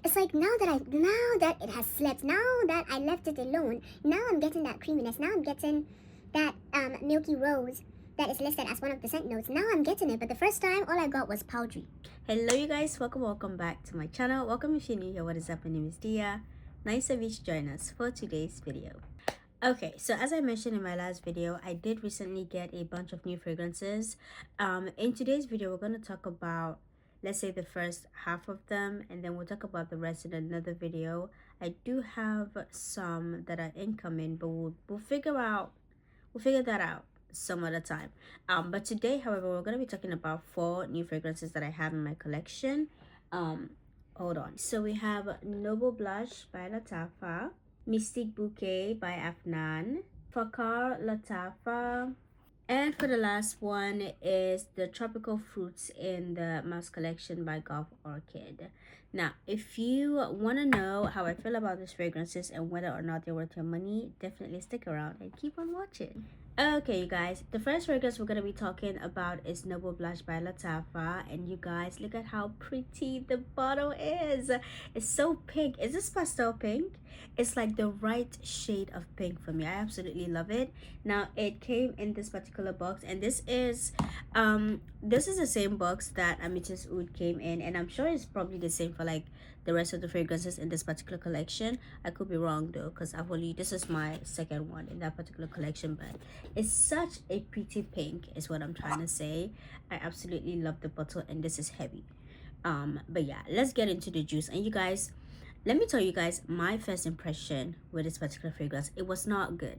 It's like now that it has slept, now that I left it alone, now I'm getting that creaminess, now I'm getting that milky rose that is listed as one of the scent notes. Now I'm getting it, but the first time all I got was powdery. Hello you guys, welcome back to my channel. Welcome if you're new here. What is up? My name is Dia. Nice of you to join us for today's video. Okay, so as I mentioned in my last video, I did recently get a bunch of new fragrances. In today's video, we're going to talk about, let's say, the first half of them, and then we'll talk about the rest in another video. I do have some that are incoming, but we'll figure that out some other time. But today, however, we're going to be talking about 4 new fragrances that I have in my collection. Hold on. So we have Noble Blush by Lattafa, Mystique Bouquet by Afnan, Fakhar Lattafa, and for the last one is the Tropical Fruits in the Mouse Collection by Guld of Orchid. Now, if you want to know how I feel about these fragrances and whether or not they're worth your money, definitely stick around and keep on watching. Okay, you guys, the first fragrance we're going to be talking about is Noble Blush by Lattafa. And you guys, look at how pretty the bottle is. It's so pink. Is this pastel pink? It's like the right shade of pink for me. I absolutely love it. Now, it came in this particular box, and this is the same box that Amethyst Oud came in, and I'm sure it's probably the same for like the rest of the fragrances in this particular collection. I could be wrong though, because this is my second one in that particular collection, but it's such a pretty pink is what I'm trying to say. I absolutely love the bottle, and this is heavy. But yeah, let's get into the juice. And you guys, let me tell you guys my first impression with this particular fragrance. It was not good.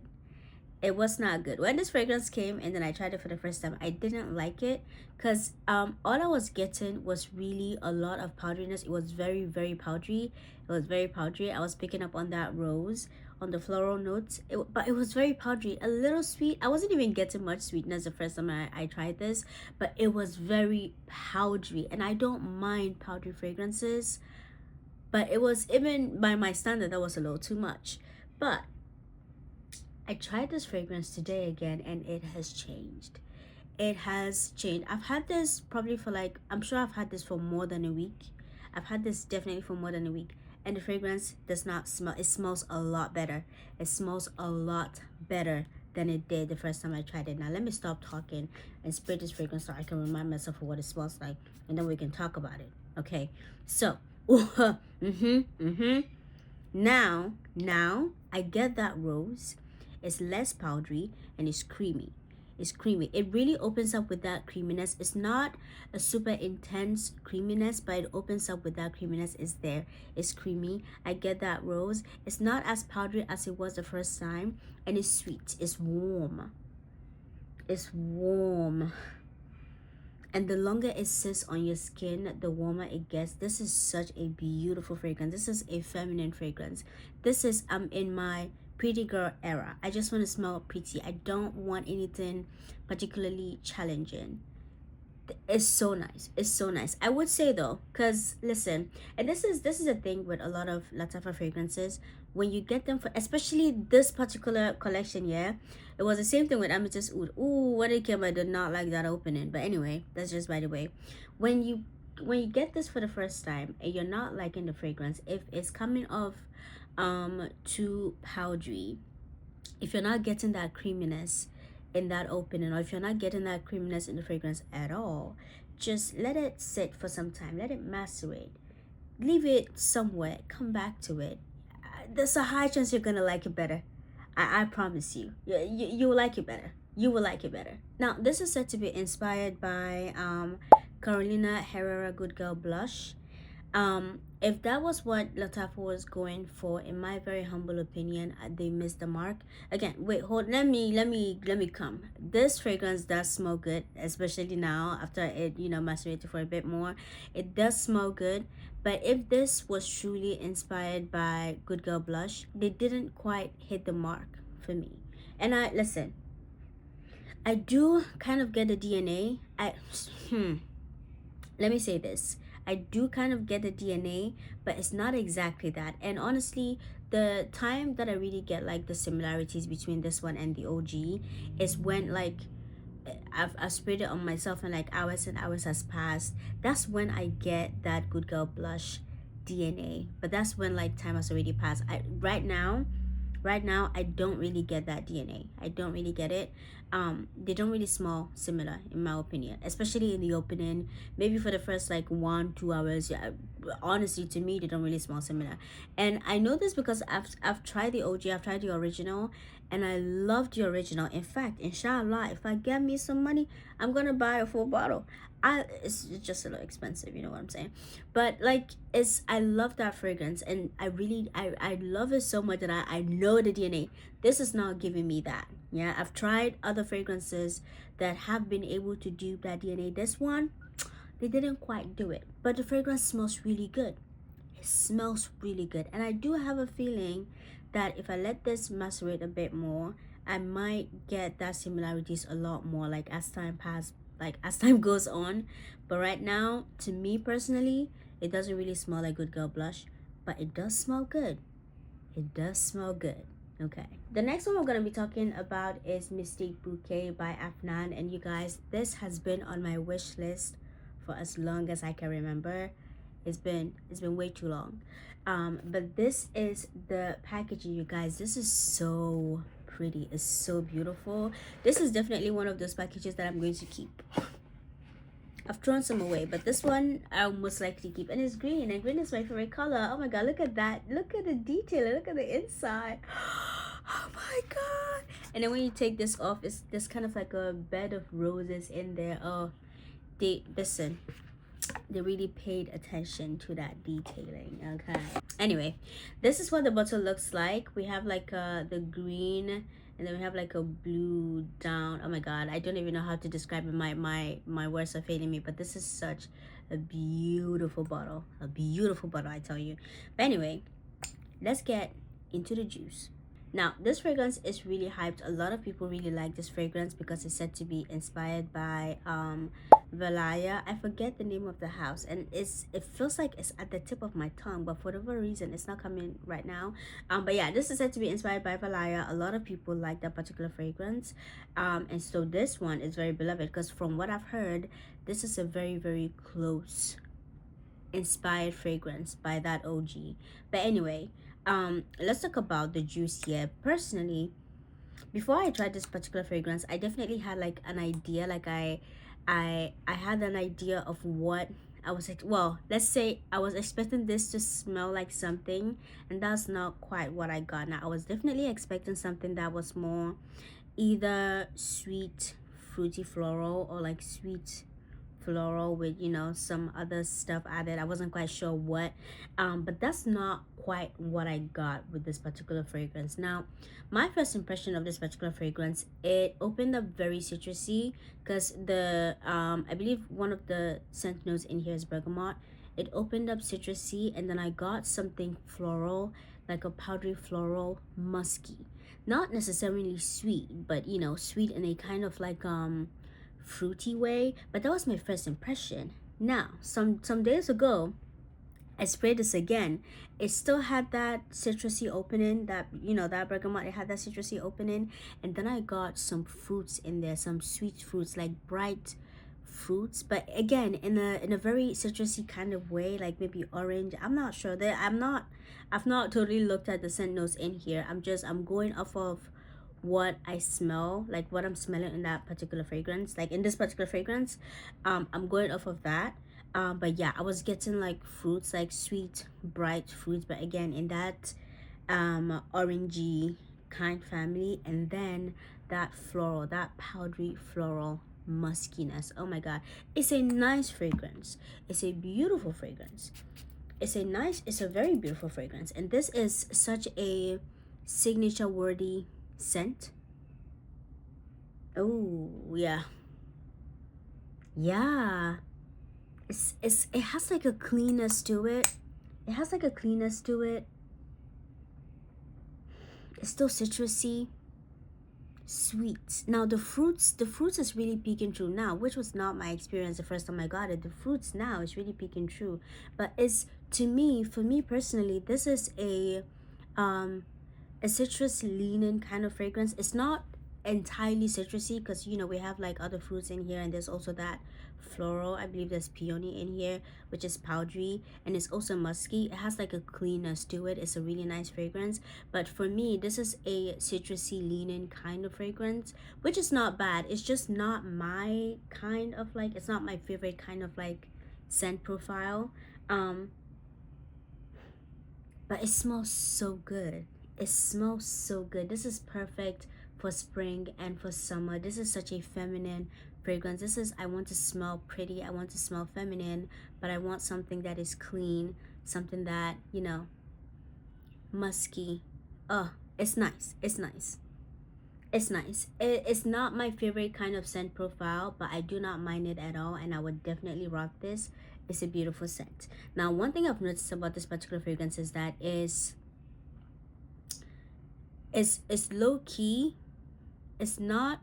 It was not good. When this fragrance came and then I tried it for the first time, I didn't like it because all I was getting was really a lot of powderiness. It was very, very powdery. It was very powdery. I was picking up on that rose, on the floral notes, but it was very powdery, a little sweet. I wasn't even getting much sweetness the first time I tried this, but it was very powdery, and I don't mind powdery fragrances, but it was, even by my standard, that was a little too much. But I tried this fragrance today again, and it has changed. It has changed. I've had this probably for like, I'm sure I've had this for more than a week. I've had this definitely for more than a week, and the fragrance does not smell. It smells a lot better. It smells a lot better than it did the first time I tried it. Now let me stop talking and spray this fragrance so I can remind myself of what it smells like, and then we can talk about it. Okay, so now I get that rose. It's less powdery and it's creamy. It's creamy. It really opens up with that creaminess. It's not a super intense creaminess, but it opens up with that creaminess. Is there. It's creamy. I get that rose. It's not as powdery as it was the first time, and it's sweet. It's warm. It's warm. And the longer it sits on your skin, the warmer it gets. This is such a beautiful fragrance. This is a feminine fragrance. This is in my pretty girl era. I just want to smell pretty. I don't want anything particularly challenging. It's so nice. It's so nice. I would say though, because listen, and this is the thing with a lot of Lattafa fragrances. When you get them, for especially this particular collection, yeah, it was the same thing with Amethyst Oud. Ooh, when it came, I did not like that opening. But anyway, that's just by the way. When you get this for the first time and you're not liking the fragrance, if it's coming off too powdery, if you're not getting that creaminess in that opening, or if you're not getting that creaminess in the fragrance at all, just let it sit for some time. Let it macerate. Leave it somewhere. Come back to it. There's a high chance you're gonna like it better. I promise you. You will like it better. You will like it better. Now, this is said to be inspired by Carolina Herrera Good Girl Blush. If that was what Lattafa was going for, in my very humble opinion, they missed the mark. Again, wait, hold, let me come. This fragrance does smell good, especially now after it, macerated for a bit more. It does smell good, but if this was truly inspired by Good Girl Blush, they didn't quite hit the mark for me. And I do kind of get the DNA. Let me say this. I do kind of get the DNA, but it's not exactly that. And honestly, the time that I really get like the similarities between this one and the OG is when like I've sprayed it on myself and like hours and hours has passed. That's when I get that Good Girl Blush DNA, but that's when like time has already passed. Right now I don't really get that DNA. I don't really get it. They don't really smell similar in my opinion, especially in the opening. Maybe for the first like 1-2 hours, yeah, honestly to me they don't really smell similar. And I know this because I've tried the OG, I've tried the original, and I love the original. In fact, inshallah, if I get me some money, I'm gonna buy a full bottle. It's just a little expensive, you know what I'm saying? But like, I love that fragrance, and I love it so much that I know the DNA. This is not giving me that. Yeah, I've tried other fragrances that have been able to dupe that DNA. This one, they didn't quite do it, but the fragrance smells really good. It smells really good, and I do have a feeling that if I let this macerate a bit more, I might get that similarities a lot more, like as time passes, like as time goes on. But right now, to me personally, it doesn't really smell like Good Girl Blush, but it does smell good. It does smell good. Okay, the next one we're going to be talking about is Mystique Bouquet by Afnan. And you guys, this has been on my wish list for as long as I can remember. It's been way too long. But this is the packaging, you guys. This is so pretty. It's so beautiful. This is definitely one of those packages that I'm going to keep. I've thrown some away, but this one I'll most likely keep. And it's green, and green is my favorite color. Oh my god, look at that. Look at the detail. Look at the inside. Oh my god. And then when you take this off, it's there's kind of like a bed of roses in there. Oh, they really paid attention to that detailing. Okay, anyway, this is what the bottle looks like. We have like the green, and then we have like a blue down. Oh my god, I don't even know how to describe it. My words are failing me, but this is such a beautiful bottle. A beautiful bottle, I tell you. But anyway, let's get into the juice. Now, this fragrance is really hyped. A lot of people really like this fragrance because it's said to be inspired by Valaya. I forget the name of the house, and it feels like it's at the tip of my tongue, but for whatever reason it's not coming right now. But yeah, this is said to be inspired by Valaya. A lot of people like that particular fragrance, and so this one is very beloved because from what I've heard, this is a very, very close inspired fragrance by that OG. But anyway, let's talk about the juice here. Personally, before I tried this particular fragrance, I definitely had like an idea. Like I had an idea of what I was like. Well, let's say I was expecting this to smell like something, and that's not quite what I got. Now, I was definitely expecting something that was more either sweet fruity floral or like sweet floral with, you know, some other stuff added. I wasn't quite sure what, but that's not quite what I got with this particular fragrance. Now, my first impression of this particular fragrance, it opened up very citrusy because the I believe one of the scent notes in here is bergamot. It opened up citrusy, and then I got something floral, like a powdery floral, musky, not necessarily sweet, but you know, sweet in a kind of like fruity way. But that was my first impression. Now, some days ago, I sprayed this again. It still had that citrusy opening, that, you know, that bergamot, it had that citrusy opening, and then I got some fruits in there, some sweet fruits, like bright fruits, but again in a very citrusy kind of way, like maybe orange. I'm not sure that I've not totally looked at the scent notes in here. I'm going off of what I smell, like what I'm smelling in that particular fragrance, like in this particular fragrance. I'm going off of that. But yeah, I was getting like fruits, like sweet bright fruits, but again in that orangey kind family, and then that floral, that powdery floral muskiness. Oh my god, it's a nice fragrance. It's a beautiful fragrance. It's a very beautiful fragrance, and this is such a signature worthy scent. Oh yeah, yeah. It has like a cleanness to it. It has like a cleanness to it. It's still citrusy, sweet. Now the fruits is really peeking through now, which was not my experience the first time I got it. The fruits now is really peeking through, but it's, to me, for me personally, this is a citrus leaning kind of fragrance. It's not entirely citrusy, because you know we have like other fruits in here, and there's also that floral, I believe there's peony in here, which is powdery, and it's also musky. It has like a cleanness to it. It's a really nice fragrance, but for me this is a citrusy leaning kind of fragrance, which is not bad. It's just not my kind of like, it's not my favorite kind of like scent profile. But it smells so good. It smells so good. This is perfect for spring and for summer. This is such a feminine fragrance. This is, I want to smell pretty, I want to smell feminine, but I want something that is clean, something that, you know, musky. Oh, it's nice. It's nice. It's nice. It's not my favorite kind of scent profile, but I do not mind it at all, and I would definitely rock this. It's a beautiful scent. Now, one thing I've noticed about this particular fragrance is that it's low key. It's not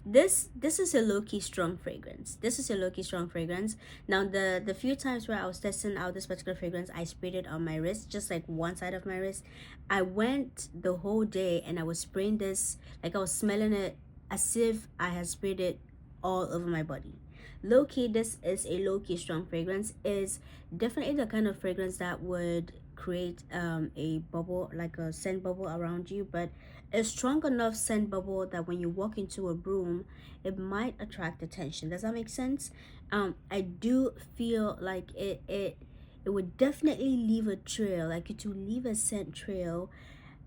this is a low-key strong fragrance. This is a low-key strong fragrance. Now the few times where I was testing out this particular fragrance, I sprayed it on my wrist, just like one side of my wrist. I went the whole day and I was spraying this, like I was smelling it as if I had sprayed it all over my body. Low-key, this is a low-key strong fragrance. Is definitely the kind of fragrance that would create a bubble, like a scent bubble around you, but a strong enough scent bubble that when you walk into a room, it might attract attention. Does that make sense? I do feel like it would definitely leave a trail, like it will leave a scent trail,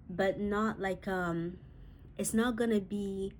but not like it's not gonna be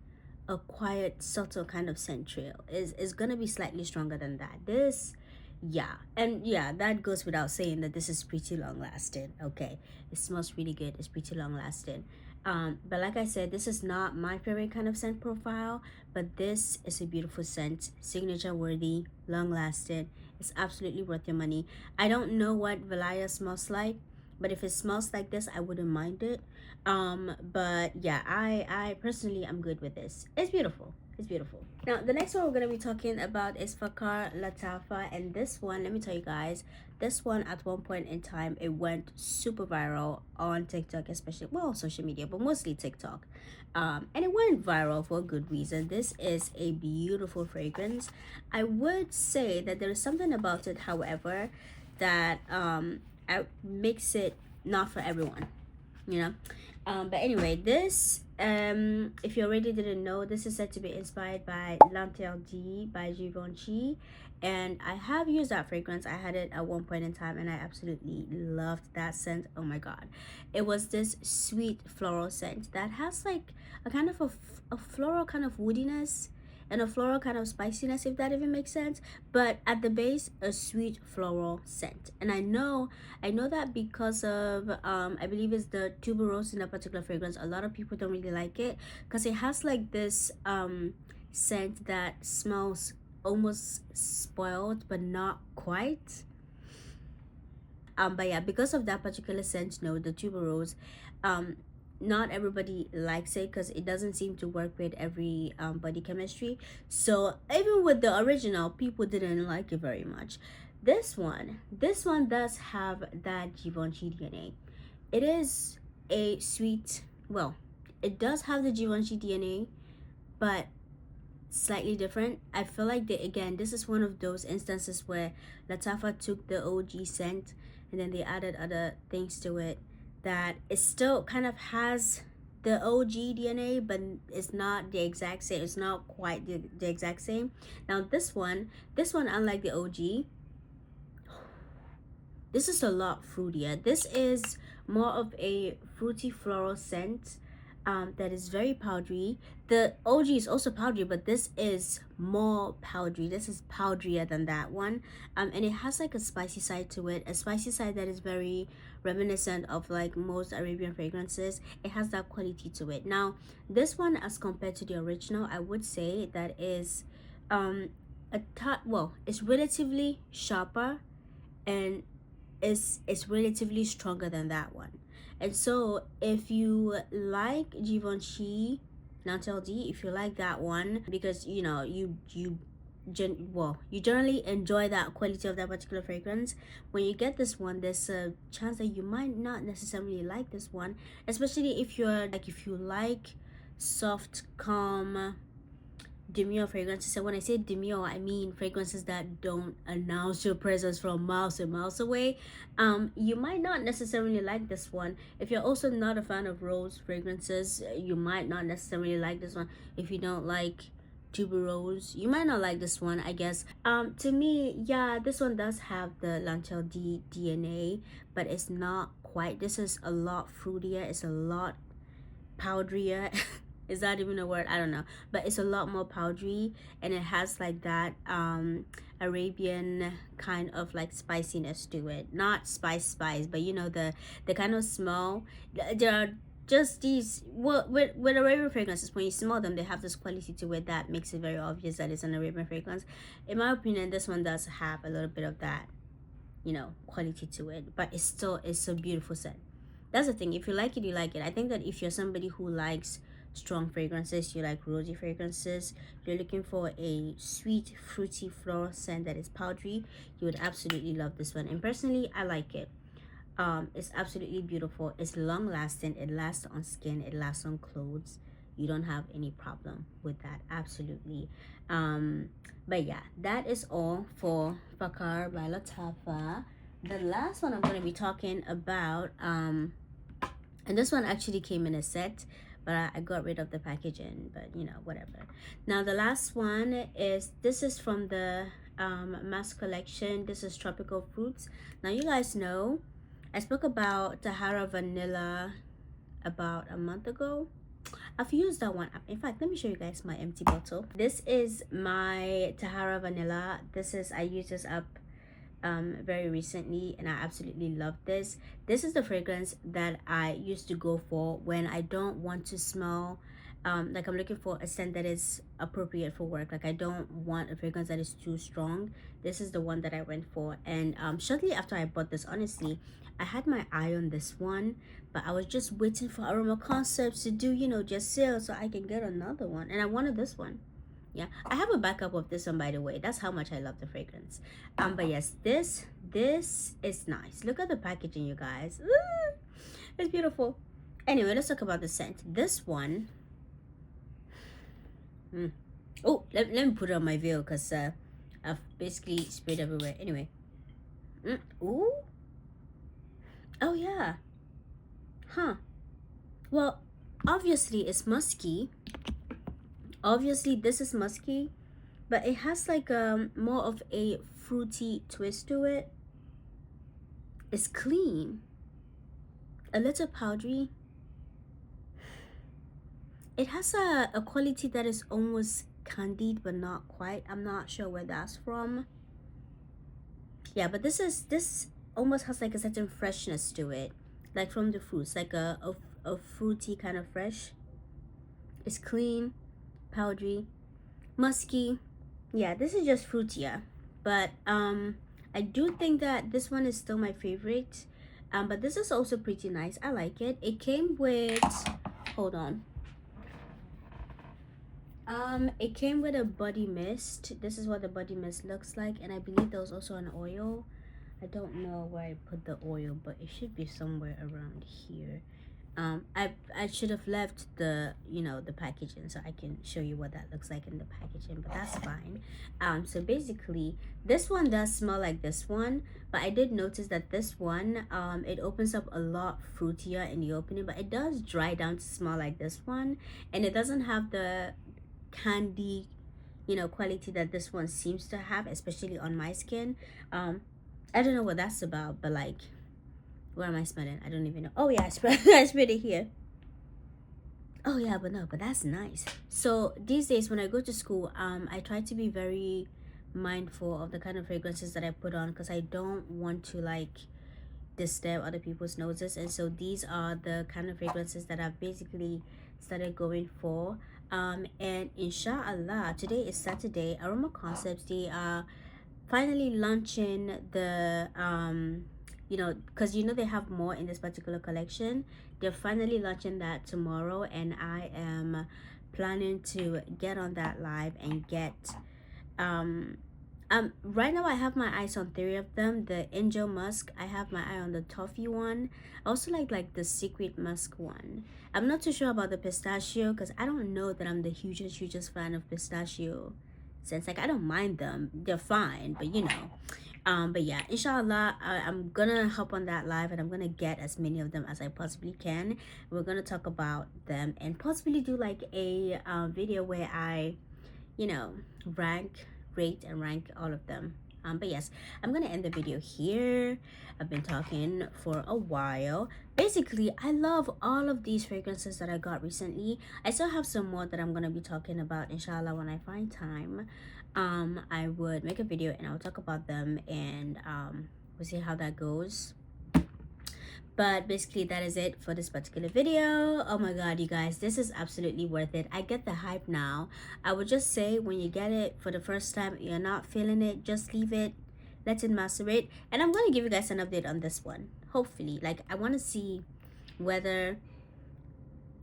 a quiet, subtle kind of scent trail. Is gonna be slightly stronger than that. This, yeah, and yeah, that goes without saying that this is pretty long lasting. Okay, it smells really good. It's pretty long lasting. But like I said, this is not my favorite kind of scent profile, but this is a beautiful scent, signature worthy, long lasting. It's absolutely worth your money. I don't know what Valaya smells like, but if it smells like this, I wouldn't mind it. But yeah, I personally am good with this. It's beautiful. It's beautiful. Now the next one we're gonna be talking about is Fakhar Lattafa, and this one, let me tell you guys, this one at one point in time it went super viral on TikTok, especially, well, social media, but mostly TikTok. And it went viral for a good reason. This is a beautiful fragrance. I would say that there is something about it, however, that makes it not for everyone, you know. But anyway, this if you already didn't know, this is said to be inspired by L'Interdit by Givenchy, and I have used that fragrance. I had it at one point in time and I absolutely loved that scent. Oh my god, it was this sweet floral scent that has like a kind of a floral kind of woodiness and a floral kind of spiciness, if that even makes sense, but at the base a sweet floral scent. And I know that because of I believe it's the tuberose in that particular fragrance, a lot of people don't really like it because it has like this scent that smells almost spoiled but not quite. But yeah, because of that particular scent note, the tuberose, not everybody likes it because it doesn't seem to work with every body chemistry. So even with the original, people didn't like it very much. This one does have that Givenchy DNA. It is a sweet, well, it does have the Givenchy DNA, but slightly different. I feel like again, this is one of those instances where Lattafa took the OG scent and then they added other things to it that it still kind of has the OG DNA, but it's not the exact same. It's not quite the exact same. Now this one, unlike the OG, this is a lot fruitier. This is more of a fruity floral scent that is very powdery. The OG is also powdery, but this is more powdery. This is powderier than that one, and it has like a spicy side to it, a spicy side that is very reminiscent of like most Arabian fragrances. It has that quality to it. Now this one, as compared to the original, I would say that is it's relatively sharper and it's relatively stronger than that one. And so if you like Givenchy L'Interdit, if you like that one, because you know you you generally enjoy that quality of that particular fragrance. When you get this one, there's a chance that you might not necessarily like this one, especially if you like soft, calm, demure fragrances. So when I say demure, I mean fragrances that don't announce your presence from miles and miles away. You might not necessarily like this one. If you're also not a fan of rose fragrances, you might not necessarily like this one. If you don't like tuberose, you might not like this one, I guess. To me, yeah, this one does have the Lanchel D DNA, but it's not quite. This is a lot fruitier. It's a lot powderier. Is that even a word? I don't know, but it's a lot more powdery, and it has like that Arabian kind of like spiciness to it. Not spice, but you know, the kind of smell. There are just these, well, with Arabian fragrances, when you smell them, they have this quality to it that makes it very obvious that it's an Arabian fragrance. In my opinion, this one does have a little bit of that, you know, quality to it, but it's a beautiful scent. That's the thing. If you like it, you like it. I think that if you're somebody who likes strong fragrances, you like rosy fragrances, you're looking for a sweet, fruity, floral scent that is powdery, you would absolutely love this one. And personally, I like it. It's absolutely beautiful. It's long lasting. It lasts on skin. It lasts on clothes. You don't have any problem with that. Absolutely. But yeah, that is all for Fakhar by Lattafa. The last one I'm going to be talking about, and this one actually came in a set, but I got rid of the packaging, but you know, whatever. Now the last one this is from the mass collection. This is Tropical Fruits. Now you guys know I spoke about Tahara Vanilla about a month ago. I've used that one. In fact, let me show you guys my empty bottle. This is my Tahara Vanilla. I used this up very recently, and I absolutely love this. This is the fragrance that I used to go for when I don't want to smell like I'm looking for a scent that is appropriate for work. Like I don't want a fragrance that is too strong. This is the one that I went for. And shortly after I bought this, honestly, I had my eye on this one, but I was just waiting for Aroma Concepts to do, you know, just sale so I can get another one, and I wanted this one. Yeah, I have a backup of this one, by the way. That's how much I love the fragrance. But yes, this is nice. Look at the packaging, you guys. Ooh, it's beautiful. Anyway, let's talk about the scent. This one, oh, let me put it on my veil, because I've basically sprayed everywhere. Anyway, ooh, oh yeah, huh. Well, obviously it's musky. Obviously this is musky, but it has like more of a fruity twist to it. It's clean, a little powdery. It has a quality that is almost candied, but not quite. I'm not sure where that's from. Yeah, but this almost has like a certain freshness to it, like from the fruits, like a fruity kind of fresh. It's clean, powdery, musky. Yeah, this is just fruitier, but I do think that this one is still my favorite. But this is also pretty nice. I like it. It came with, hold on, it came with a body mist. This is what the body mist looks like, and I believe there was also an oil. I don't know where I put the oil, but it should be somewhere around here. I should have left the, you know, the packaging so I can show you what that looks like in the packaging, but that's fine. So basically this one does smell like this one, but I did notice that this one it opens up a lot fruitier in the opening, but it does dry down to smell like this one, and it doesn't have the candy, you know, quality that this one seems to have, especially on my skin. I don't know what that's about, but like, where am I smelling? I don't even know. Oh yeah, I sprayed it here. Oh yeah, but that's nice. So these days when I go to school, I try to be very mindful of the kind of fragrances that I put on, because I don't want to like disturb other people's noses. And so these are the kind of fragrances that I've basically started going for. And inshallah, today is Saturday. Aroma Concepts, they are finally launching the you know, because you know they have more in this particular collection. They're finally launching that tomorrow, and I am planning to get on that live and get Right now I have my eyes on three of them. The Angel Musk, I have my eye on the Toffee one. I also like the Secret Musk one. I'm not too sure about the pistachio because I don't know that I'm the hugest fan of pistachio scents. Like, I don't mind them, they're fine, but you know. But yeah, inshallah, I'm gonna hop on that live and I'm gonna get as many of them as I possibly can. We're gonna talk about them and possibly do like a video where I, you know, rate and rank all of them. But yes, I'm gonna end the video here. I've been talking for a while. Basically, I love all of these fragrances that I got recently. I still have some more that I'm gonna be talking about, inshallah, when I find time. I would make a video and I'll talk about them, and we'll see how that goes. But basically, that is it for this particular video. Oh my god, you guys, this is absolutely worth it. I get the hype now. I would just say, when you get it for the first time, you're not feeling it, just leave it, let it macerate. And I'm going to give you guys an update on this one, hopefully. Like, I want to see whether,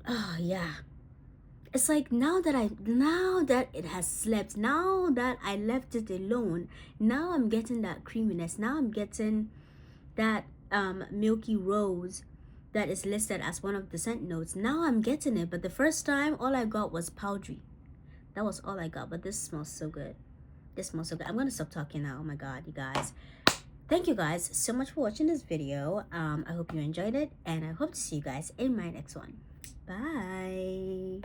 oh yeah, it's like now that it has slept, now that I left it alone, now I'm getting that creaminess, now I'm getting that milky rose that is listed as one of the scent notes. Now I'm getting it, but the first time all I got was powdery. That was all I got, but this smells so good. This smells so good. I'm gonna stop talking now. Oh my god, you guys, thank you guys so much for watching this video. I hope you enjoyed it, and I hope to see you guys in my next one. Bye.